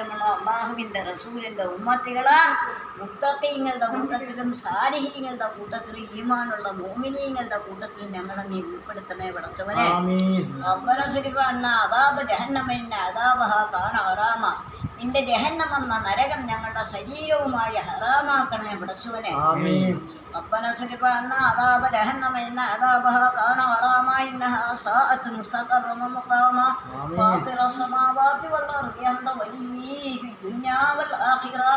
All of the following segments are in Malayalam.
മാറ്റമുള്ള അള്ളാഹുവിൻ്റെ റസൂലിൻ്റെ ഉമ്മത്തികളെ മുത്തഖീങ്ങളുടെ കൂട്ടത്തിലും സാലിഹീങ്ങളുടെ കൂട്ടത്തിലും ഈമാനുള്ള മോമിനീങ്ങളുടെ കൂട്ടത്തിലും ഞങ്ങളെ നീ ഉൾപ്പെടുത്തണേ പടച്ചവനെ. റബ്ബന സിരിഫ അന്ന അദാബ ജഹന്നമ ഇന്ന അദാബഹ കാന ഹറാമ. നിന്റെ ജഹന്നമെന്ന നരകം ഞങ്ങളുടെ ശരീരവുമായി ഹറാമാക്കണേ പടച്ചവനെ. ربنا اصرف عنا عذاب جهنم إن عذابها كان غراما إنها ساءت مستقرا ومقاما فاطر السماوات والأرض أنت ولي في الدنيا والآخرة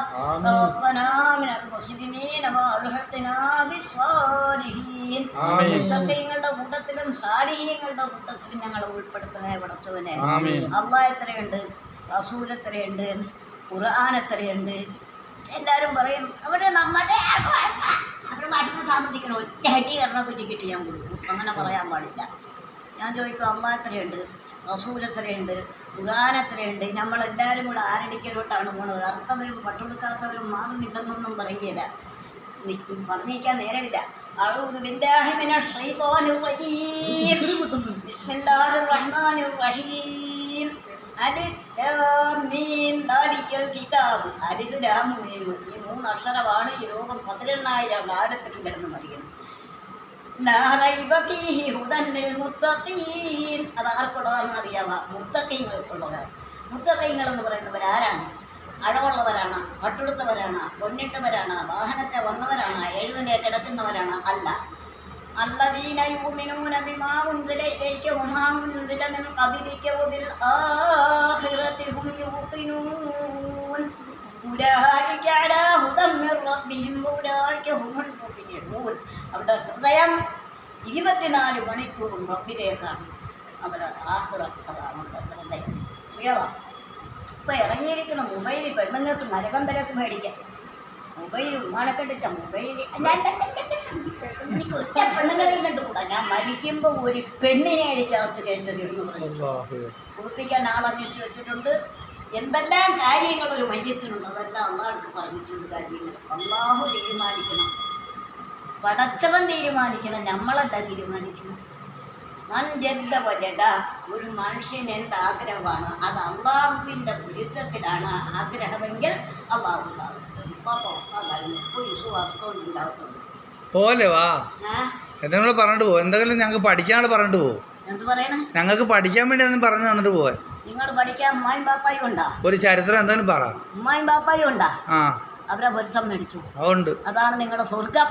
توفنا من المسلمين والحقنا بالصالحين. മുത്തഖീങ്ങളുടെ കൂട്ടത്തിലും സാലിഹീങ്ങളുടെ കൂട്ടത്തിലും ഞങ്ങളെ ഉൾപ്പെടുത്തണേ പടച്ചവനെ. അല്ലാഹ് എത്രയുണ്ട്, റസൂൽ എത്രയുണ്ട്, ഖുർആൻ എത്രയുണ്ട്. എല്ലാവരും പറയും അവിടെ നമ്മുടെ അവിടെ മരുന്ന് സാമ്പത്തിക്കണം ഒറ്റ അടി കരണ കുറ്റി കിട്ടി ഞാൻ കൊടുക്കും. അങ്ങനെ പറയാൻ പാടില്ല. ഞാൻ ചോദിക്കും അള്ളാഹ് എത്രയുണ്ട്, റസൂൽ എത്രയുണ്ട്, ഖുർആൻ എത്രയുണ്ട്. നമ്മളെല്ലാവരും കൂടെ ആരടിക്കലോട്ടാണ് പോണത്. അർത്ഥവരും പട്ടുകൊടുക്കാത്തവരും മാറുന്നില്ലെന്നൊന്നും പറയുകയില്ല, പറഞ്ഞിരിക്കാൻ നേരമില്ല. അഊദു ബില്ലാഹി മിനശ് ശൈത്വാനിർ റജീം ബിസ്മില്ലാഹിർ റഹ്മാനിർ റഹീം അലിഫ് ലാം മീം ദാലിക്കൽ കിതാബ്. അലിഫ് ലാം മീം ഈ 3 അക്ഷരമാണ് ഈ ലോകം 11,000 കാലത്തിലും കിടന്ന് മറിയണം. ലാ റൈബ ഫീഹി ഹുദൻ ലിൽ മുത്തഖീൻ. അത് ആർക്കുള്ളതാണെന്ന് അറിയാമോ? മുത്തഖീങ്ങൾക്കുള്ളതാണ്. മുത്തഖീങ്ങൾ എന്ന് പറയുന്നവരാരാണ്? അഴവുള്ളവരാണ്, പട്ടുടുത്തവരാണ്, പൊന്നിട്ടവരാണ്, വാഹനത്തെ വന്നവരാണ്, എഴുന്നേറ്റ് കിടക്കുന്നവരാണ്? അല്ല. الذين يؤمنون بما أنزل إليك وما أنزل من قبلك وبالآخرة هم يوقنون أولئك على هدى من ربهم وأولئك هم المفلحون. അവരുടെ ഹൃദയം 24 മണിക്കൂറും റബ്ബിലേക്കാണ്. അവരുടെ ആഖിറത്ത് അതാണ് അവരുടെ ഹൃദയം. അറിയാമോ? ഇപ്പം ഇറങ്ങിയിരിക്കുന്ന മൊബൈൽ പെണ്ണുങ്ങൾക്ക് നരകം വരക്ക് മേടിക്കാം. മൊബൈൽ ഉമ്മാനക്കടിച്ച മൊബൈൽ എനിക്ക് ഒറ്റ പെണ്ണുങ്ങളെയും കണ്ടുകൂടാ. ഞാൻ മരിക്കുമ്പോൾ ഒരു പെണ്ണിനെ അടിച്ചകത്ത് കയറ്ററിയെന്ന് പറഞ്ഞു കുളിപ്പിക്കാൻ ആളന്വേഷിച്ച് വെച്ചിട്ടുണ്ട്. എന്തെല്ലാം കാര്യങ്ങൾ ഒരു മയ്യത്തിനുണ്ട് അതെല്ലാം അള്ളാഹ്ക്ക് പറഞ്ഞിട്ടുണ്ട്. കാര്യങ്ങൾ അള്ളാഹു തീരുമാനിക്കണം, പടച്ചവൻ തീരുമാനിക്കണം, നമ്മളല്ല തീരുമാനിക്കണം. മൻജദ്ദവജദ. ഒരു മനുഷ്യൻ എന്താഗ്രഹമാണ് അത് അള്ളാഹുവിൻ്റെ പൊരുത്തത്തിലാണ് ആഗ്രഹമെങ്കിൽ അള്ളാഹു സാധിച്ചു. പോലെ വാ എന്തെങ്കിലും പറഞ്ഞിട്ട് പോകും. എന്തെങ്കിലും ഞങ്ങൾക്ക് പഠിക്കാനുള്ള പറഞ്ഞിട്ട് പോകും. എന്ത് പറയണേ? ഞങ്ങൾക്ക് പഠിക്കാൻ വേണ്ടി ഒന്നും പറഞ്ഞു തന്നിട്ട് പോവാൻ. നിങ്ങൾ പഠിക്കാൻ ഉമ്മായും ബാപ്പായും ഉണ്ടാ? ഒരു ചരിത്രം എന്തെങ്കിലും പറ. ഉമ്മായും ബാപ്പായും ഉണ്ടാ? ആ, അവരെ പൊരുത്തം മേടിച്ചു. അതുണ്ട്. അതാണ് നിങ്ങളുടെ സ്വർഗം.